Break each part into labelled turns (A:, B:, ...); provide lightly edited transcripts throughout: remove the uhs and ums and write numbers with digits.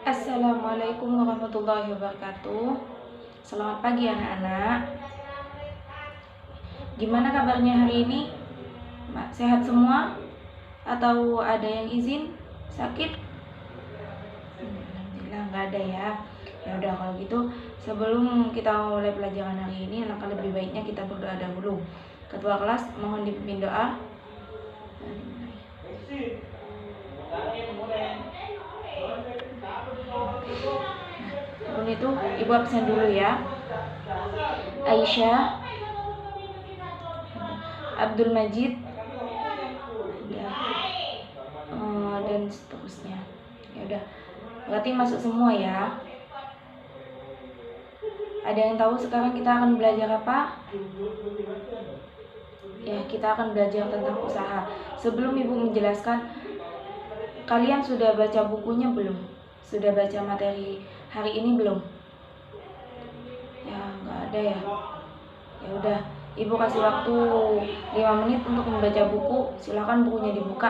A: Assalamualaikum warahmatullahi wabarakatuh. Selamat pagi anak-anak. Gimana kabarnya hari ini? Sehat semua? Atau ada yang izin sakit? Alhamdulillah nggak ada ya. Ya udah kalau gitu, sebelum kita mulai pelajaran hari ini, alangkah lebih baiknya kita berdoa dahulu. Ketua kelas mohon dipimpin doa. Sebelum itu ibu absen dulu ya. Aisyah, Abdul Majid, dan seterusnya. Ya udah, berarti masuk semua ya. Ada yang tahu sekarang kita akan belajar apa? Ya, kita akan belajar tentang usaha. Sebelum ibu menjelaskan, kalian sudah baca bukunya belum? Sudah baca materi hari ini belum? Ya, nggak ada ya. Ya udah, ibu kasih waktu 5 menit untuk membaca buku. Silakan bukunya dibuka.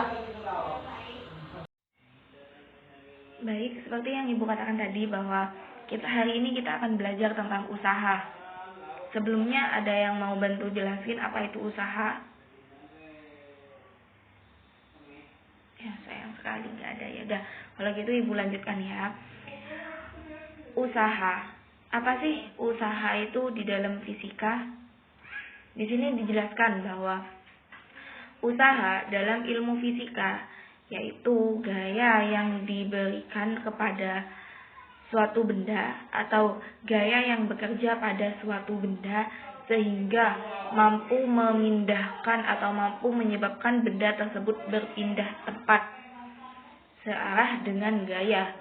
A: Baik, seperti yang ibu katakan tadi bahwa hari ini kita akan belajar tentang usaha. Sebelumnya ada yang mau bantu jelasin apa itu usaha? Ya, sayang sekali nggak ada. Ya udah, kalau gitu ibu lanjutkan ya. Usaha. Apa sih usaha itu di dalam fisika? Di sini dijelaskan bahwa usaha dalam ilmu fisika yaitu gaya yang diberikan kepada suatu benda atau gaya yang bekerja pada suatu benda sehingga mampu memindahkan atau mampu menyebabkan benda tersebut berpindah tempat searah dengan gaya,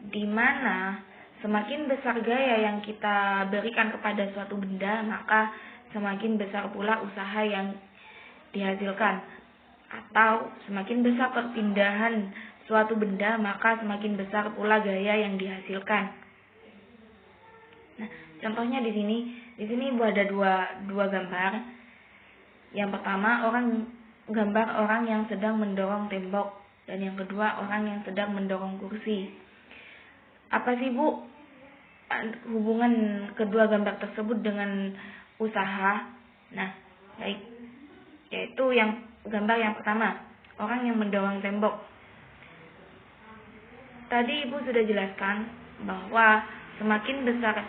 A: di mana semakin besar gaya yang kita berikan kepada suatu benda, maka semakin besar pula usaha yang dihasilkan. Atau semakin besar perpindahan suatu benda, maka semakin besar pula gaya yang dihasilkan. Nah, contohnya di sini ibu ada dua gambar. Yang pertama gambar orang yang sedang mendorong tembok, dan yang kedua orang yang sedang mendorong kursi. Apa sih Bu hubungan kedua gambar tersebut dengan usaha? Nah, baik, yaitu gambar yang pertama, orang yang mendorong tembok. Tadi ibu sudah jelaskan bahwa semakin besar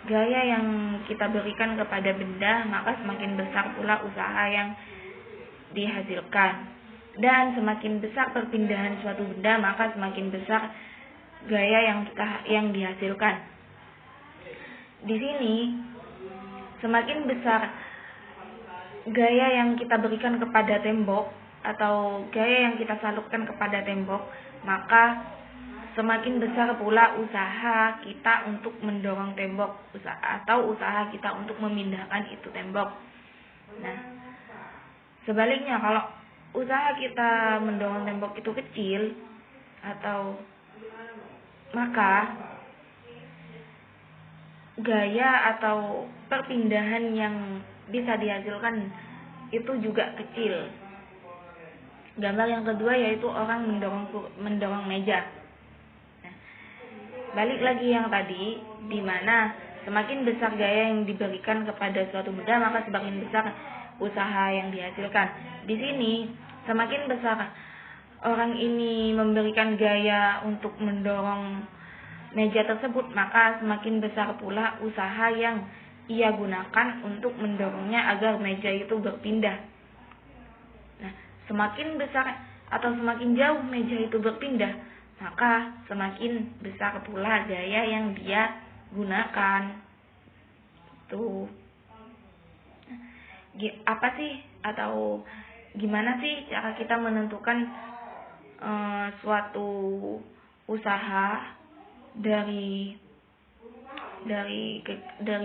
A: gaya yang kita berikan kepada benda, maka semakin besar pula usaha yang dihasilkan. Dan semakin besar perpindahan suatu benda, maka semakin besar gaya yang dihasilkan. Di sini semakin besar gaya yang kita berikan kepada tembok atau gaya yang kita salurkan kepada tembok, maka semakin besar pula usaha kita untuk mendorong tembok atau usaha kita untuk memindahkan itu tembok. Nah, sebaliknya kalau usaha kita mendorong tembok itu kecil, maka gaya atau perpindahan yang bisa dihasilkan itu juga kecil. Gambar yang kedua yaitu orang mendorong meja. Nah, balik lagi yang tadi, di mana semakin besar gaya yang diberikan kepada suatu benda, maka semakin besar usaha yang dihasilkan. Di sini semakin besar orang ini memberikan gaya untuk mendorong meja tersebut, maka semakin besar pula usaha yang ia gunakan untuk mendorongnya agar meja itu berpindah. Nah, semakin besar atau semakin jauh meja itu berpindah, maka semakin besar pula gaya yang dia gunakan. Tuh. Apa sih atau gimana sih cara kita menentukan suatu usaha dari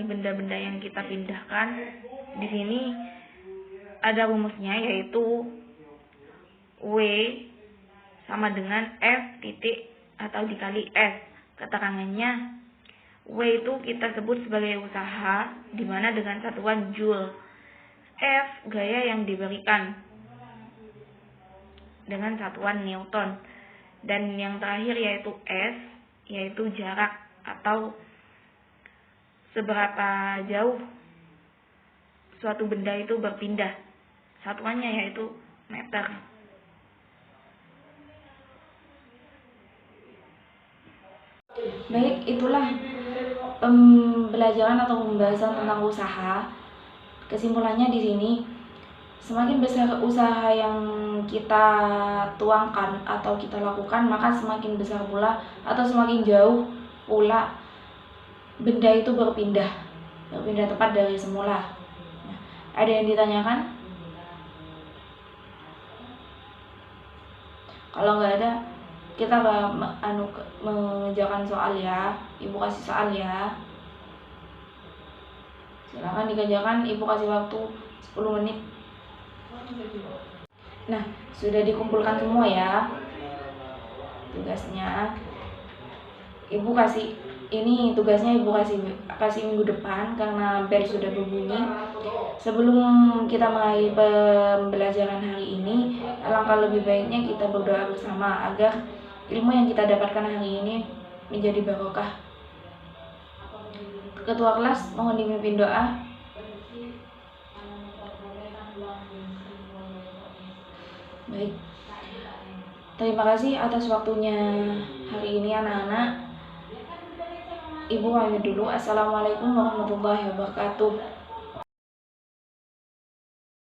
A: benda-benda yang kita pindahkan? Di sini ada rumusnya, yaitu W sama dengan F titik atau dikali S. Keterangannya, W itu kita sebut sebagai usaha, di mana dengan satuan Joule. F gaya yang diberikan dengan satuan Newton. Dan yang terakhir yaitu S yaitu jarak atau seberapa jauh suatu benda itu berpindah. Satuannya yaitu meter. Baik, itulah pembelajaran atau pembahasan tentang usaha. Kesimpulannya di sini, semakin besar usaha yang kita tuangkan atau kita lakukan, maka semakin besar pula atau semakin jauh pula benda itu berpindah tepat dari semula. Ada yang ditanyakan? Kalau nggak ada, kita mengerjakan soal ya. Ibu kasih soal ya. Silakan dikerjakan, Ibu kasih waktu 10 menit. Nah, sudah dikumpulkan semua ya tugasnya. Ibu kasih ini tugasnya Ibu kasih minggu depan karena bel sudah berbunyi. Sebelum kita mulai pembelajaran hari ini, alangkah lebih baiknya kita berdoa bersama agar ilmu yang kita dapatkan hari ini menjadi barokah. Ketua kelas mohon dipimpin doa. Baik. Terima kasih atas waktunya hari ini anak-anak. Ibu pamit dulu. Assalamualaikum warahmatullahi wabarakatuh.